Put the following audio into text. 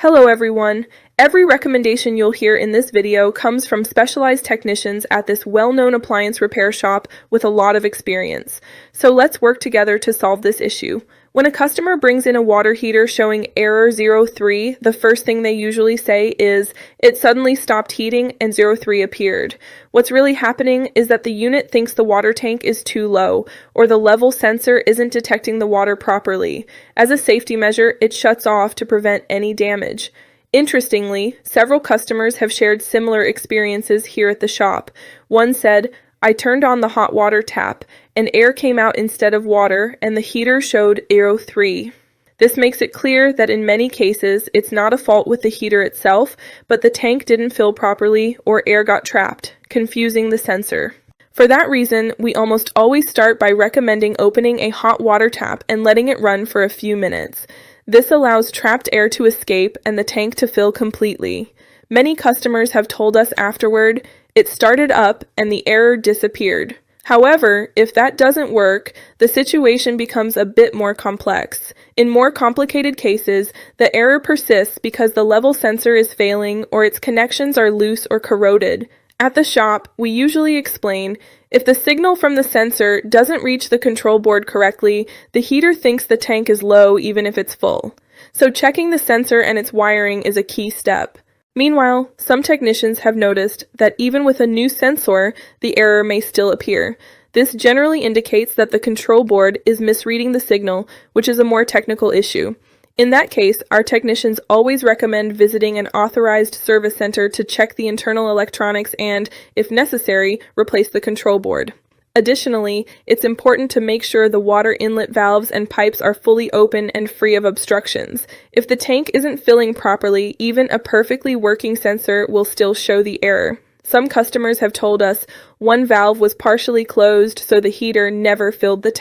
Hello everyone! Every recommendation you'll hear in this video comes from specialized technicians at this well-known appliance repair shop with a lot of experience. So let's work together to solve this issue. When a customer brings in a water heater showing error 03, the first thing they usually say is, "It suddenly stopped heating and 03 appeared." What's really happening is that the unit thinks the water tank is too low, or the level sensor isn't detecting the water properly. As a safety measure, it shuts off to prevent any damage. Interestingly, several customers have shared similar experiences here at the shop. One said, "I turned on the hot water tap, and air came out instead of water, and the heater showed 03. This makes it clear that in many cases, it's not a fault with the heater itself, but the tank didn't fill properly or air got trapped, confusing the sensor. For that reason, we almost always start by recommending opening a hot water tap and letting it run for a few minutes. This allows trapped air to escape and the tank to fill completely. Many customers have told us afterward, "It started up and the error disappeared." However, if that doesn't work, the situation becomes a bit more complex. In more complicated cases, the error persists because the level sensor is failing or its connections are loose or corroded. At the shop, we usually explain, if the signal from the sensor doesn't reach the control board correctly, the heater thinks the tank is low even if it's full. So checking the sensor and its wiring is a key step. Meanwhile, some technicians have noticed that even with a new sensor, the error may still appear. This generally indicates that the control board is misreading the signal, which is a more technical issue. In that case, our technicians always recommend visiting an authorized service center to check the internal electronics and, if necessary, replace the control board. Additionally, it's important to make sure the water inlet valves and pipes are fully open and free of obstructions. If the tank isn't filling properly, even a perfectly working sensor will still show the error. Some customers have told us one valve was partially closed, so the heater never filled the tank.